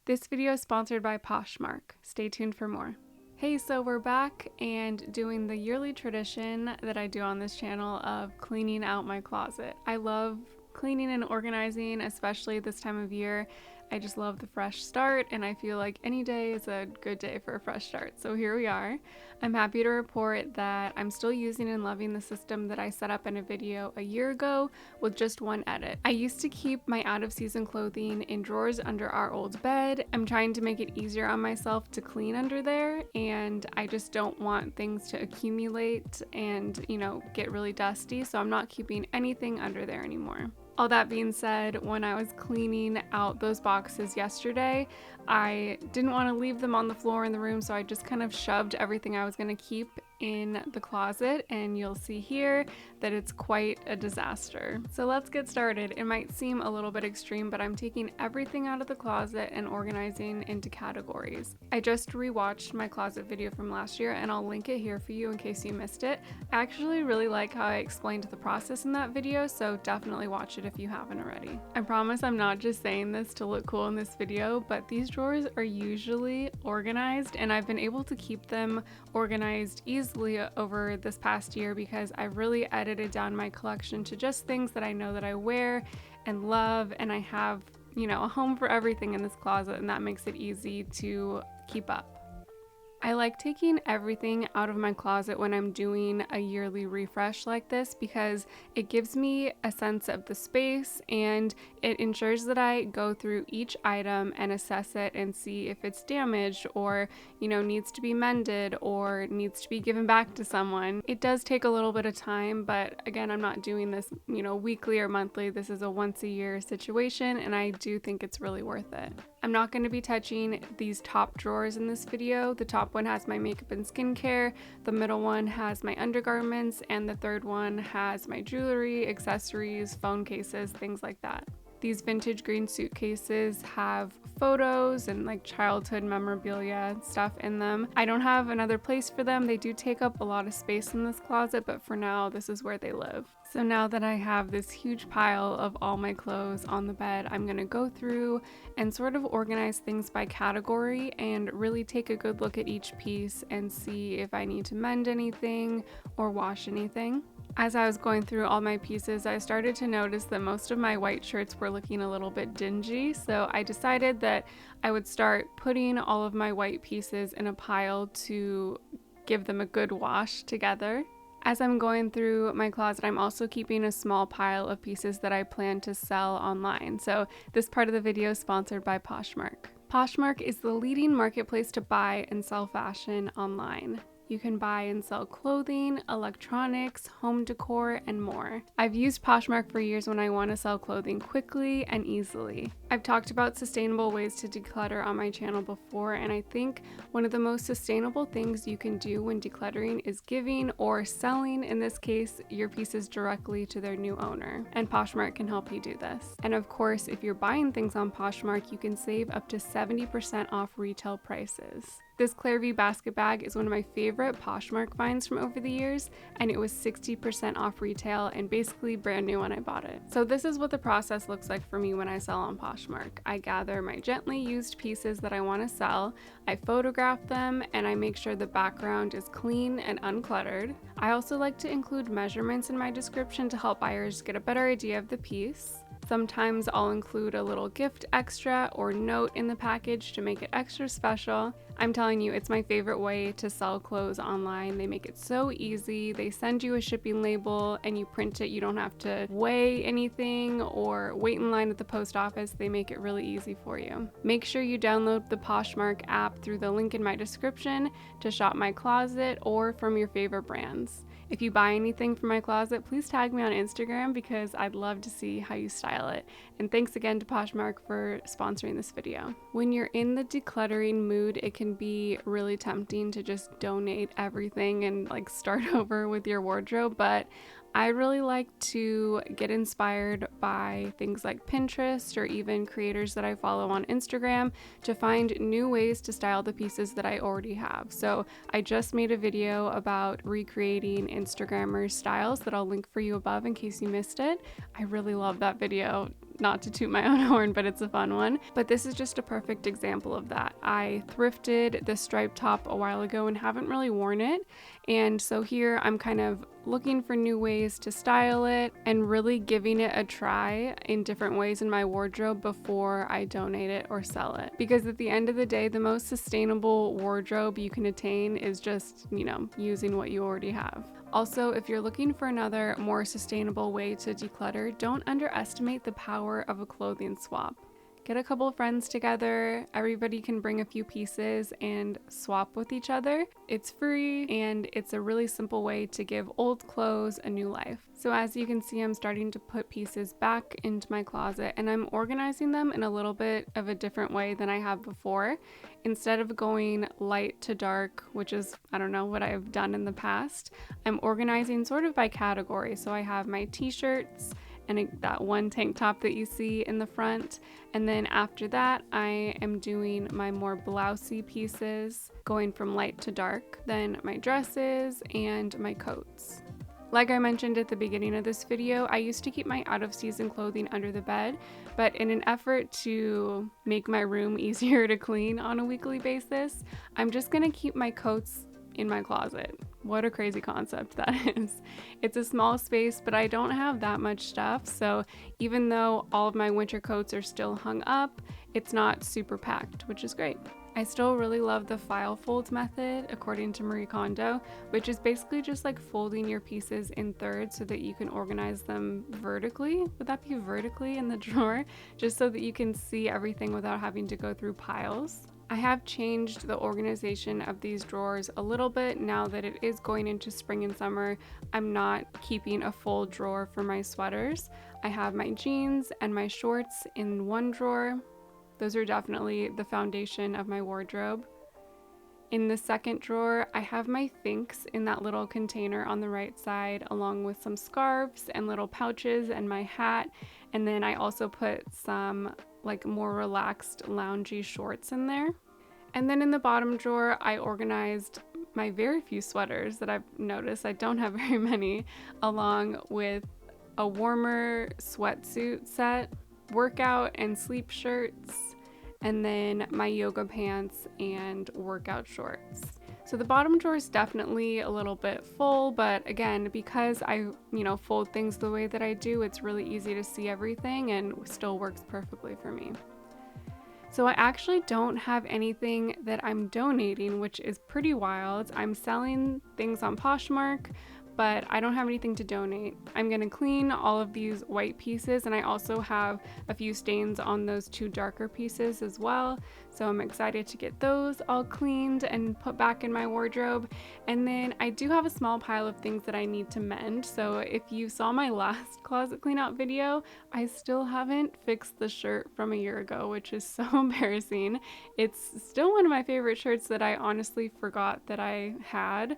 This video is sponsored by Poshmark. Stay tuned for more. Hey, so we're back and doing the yearly tradition that I do on this channel of cleaning out my closet. I love cleaning and organizing, especially this time of year. I just love the fresh start, and I feel like any day is a good day for a fresh start. So here we are. I'm happy to report that I'm still using and loving the system that I set up in a video a year ago with just one edit. I used to keep my out-of-season clothing in drawers under our old bed. I'm trying to make it easier on myself to clean under there, and I just don't want things to accumulate and, get really dusty, so I'm not keeping anything under there anymore. All that being said, when I was cleaning out those boxes yesterday, I didn't want to leave them on the floor in the room, so I just kind of shoved everything I was going to keep in the closet, and you'll see here that it's quite a disaster. So let's get started. It might seem a little bit extreme, but I'm taking everything out of the closet and organizing into categories. I just rewatched my closet video from last year, and I'll link it here for you in case you missed it. I actually really like how I explained the process in that video, so definitely watch it if you haven't already. I promise I'm not just saying this to look cool in this video, but these drawers are usually organized, and I've been able to keep them organized easily over this past year because I really edited down my collection to just things that I know that I wear and love, and I have, a home for everything in this closet, and that makes it easy to keep up. I like taking everything out of my closet when I'm doing a yearly refresh like this because it gives me a sense of the space, and it ensures that I go through each item and assess it and see if it's damaged or, needs to be mended or needs to be given back to someone. It does take a little bit of time, but again, I'm not doing this, weekly or monthly. This is a once a year situation, and I do think it's really worth it. I'm not going to be touching these top drawers in this video. The top one has my makeup and skincare, the middle one has my undergarments, and the third one has my jewelry, accessories, phone cases, things like that. These vintage green suitcases have photos and childhood memorabilia stuff in them. I don't have another place for them. They do take up a lot of space in this closet, but for now, this is where they live. So now that I have this huge pile of all my clothes on the bed, I'm gonna go through and sort of organize things by category and really take a good look at each piece and see if I need to mend anything or wash anything. As I was going through all my pieces, I started to notice that most of my white shirts were looking a little bit dingy, so I decided that I would start putting all of my white pieces in a pile to give them a good wash together. As I'm going through my closet, I'm also keeping a small pile of pieces that I plan to sell online. So this part of the video is sponsored by Poshmark. Poshmark is the leading marketplace to buy and sell fashion online. You can buy and sell clothing, electronics, home decor, and more. I've used Poshmark for years when I want to sell clothing quickly and easily. I've talked about sustainable ways to declutter on my channel before, and I think one of the most sustainable things you can do when decluttering is giving or selling, in this case, your pieces directly to their new owner. And Poshmark can help you do this. And of course, if you're buying things on Poshmark, you can save up to 70% off retail prices. This Clairview basket bag is one of my favorite Poshmark finds from over the years, and it was 60% off retail and basically brand new when I bought it. So this is what the process looks like for me when I sell on Poshmark. I gather my gently used pieces that I want to sell, I photograph them, and I make sure the background is clean and uncluttered. I also like to include measurements in my description to help buyers get a better idea of the piece. Sometimes I'll include a little gift extra or note in the package to make it extra special. I'm telling you, it's my favorite way to sell clothes online. They make it so easy. They send you a shipping label and you print it. You don't have to weigh anything or wait in line at the post office. They make it really easy for you. Make sure you download the Poshmark app through the link in my description to shop my closet or from your favorite brands. If you buy anything from my closet, please tag me on Instagram because I'd love to see how you style it. And thanks again to Poshmark for sponsoring this video. When you're in the decluttering mood, it can be really tempting to just donate everything and start over with your wardrobe, but I really like to get inspired by things like Pinterest or even creators that I follow on Instagram to find new ways to style the pieces that I already have. So I just made a video about recreating Instagrammers' styles that I'll link for you above in case you missed it. I really love that video. not to toot my own horn, but it's a fun one. But this is just a perfect example of that. I thrifted this striped top a while ago and haven't really worn it. And so here I'm kind of looking for new ways to style it and really giving it a try in different ways in my wardrobe before I donate it or sell it. Because at the end of the day, the most sustainable wardrobe you can attain is just, using what you already have. Also, if you're looking for another more sustainable way to declutter, don't underestimate the power of a clothing swap. Get a couple friends together, everybody can bring a few pieces and swap with each other. It's free and it's a really simple way to give old clothes a new life. So as you can see, I'm starting to put pieces back into my closet and I'm organizing them in a little bit of a different way than I have before. Instead of going light to dark, which is, I don't know, what I've done in the past, I'm organizing sort of by category. So I have my t-shirts, and that one tank top that you see in the front. And then after that, I am doing my more blousey pieces, going from light to dark, then my dresses and my coats. Like I mentioned at the beginning of this video, I used to keep my out-of-season clothing under the bed, but in an effort to make my room easier to clean on a weekly basis, I'm just gonna keep my coats in my closet. What a crazy concept that is. It's a small space, but I don't have that much stuff, so even though all of my winter coats are still hung up, it's not super packed, which is great. I still really love the file fold method according to Marie Kondo, which is basically just like folding your pieces in thirds so that you can organize them vertically. Would that be vertically in the drawer? Just so that you can see everything without having to go through piles. I have changed the organization of these drawers a little bit now that it is going into spring and summer. I'm not keeping a full drawer for my sweaters. I have my jeans and my shorts in one drawer. Those are definitely the foundation of my wardrobe. In the second drawer, I have my thinks in that little container on the right side, along with some scarves and little pouches and my hat. And then I also put some like more relaxed loungy shorts in there. And then in the bottom drawer, I organized my very few sweaters that I've noticed. I don't have very many, along with a warmer sweatsuit set, workout and sleep shirts, and then my yoga pants and workout shorts. So the bottom drawer is definitely a little bit full, but again, because I, fold things the way that I do, it's really easy to see everything and still works perfectly for me. So I actually don't have anything that I'm donating, which is pretty wild. I'm selling things on Poshmark, but I don't have anything to donate. I'm gonna clean all of these white pieces, and I also have a few stains on those two darker pieces as well. So I'm excited to get those all cleaned and put back in my wardrobe. And then I do have a small pile of things that I need to mend. So if you saw my last closet clean out video, I still haven't fixed the shirt from a year ago, which is so embarrassing. It's still one of my favorite shirts that I honestly forgot that I had,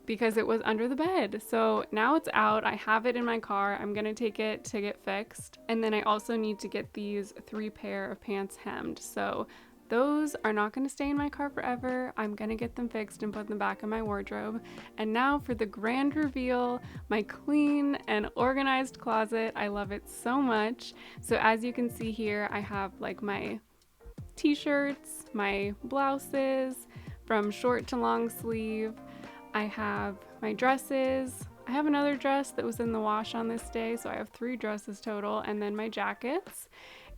because it was under the bed. So now it's out. I have it in my car. I'm gonna take it to get fixed. And then I also need to get these 3 pair of pants hemmed. So those are not gonna stay in my car forever. I'm gonna get them fixed and put them back in my wardrobe. And now for the grand reveal, my clean and organized closet. I love it so much. So as you can see here, I have like my t-shirts, my blouses from short to long sleeve. I have my dresses. I have another dress that was in the wash on this day, so I have 3 dresses total, and then my jackets.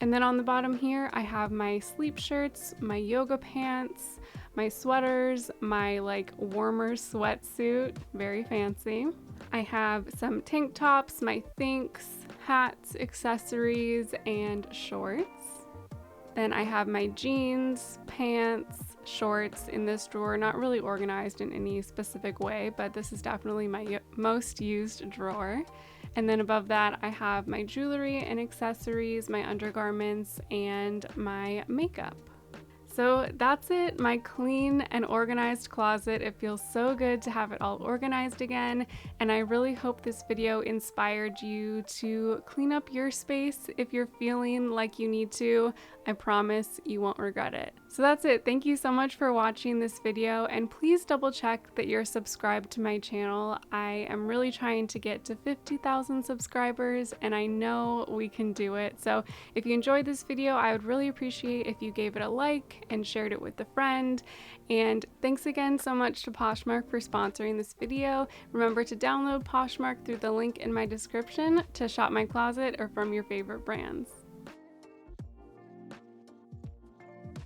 And then on the bottom here, I have my sleep shirts, my yoga pants, my sweaters, my like warmer sweatsuit, very fancy. I have some tank tops, my thinks, hats, accessories, and shorts. Then I have my jeans, pants, shorts in this drawer, not really organized in any specific way, but this is definitely my most used drawer. And then above that, I have my jewelry and accessories, my undergarments, and my makeup. So that's it, my clean and organized closet. It feels so good to have it all organized again, and I really hope this video inspired you to clean up your space if you're feeling like you need to. I promise you won't regret it. So that's it. Thank you so much for watching this video, and please double check that you're subscribed to my channel. I am really trying to get to 50,000 subscribers, and I know we can do it. So if you enjoyed this video, I would really appreciate if you gave it a like and shared it with a friend. And thanks again so much to Poshmark for sponsoring this video. Remember to download Poshmark through the link in my description to shop my closet or from your favorite brands.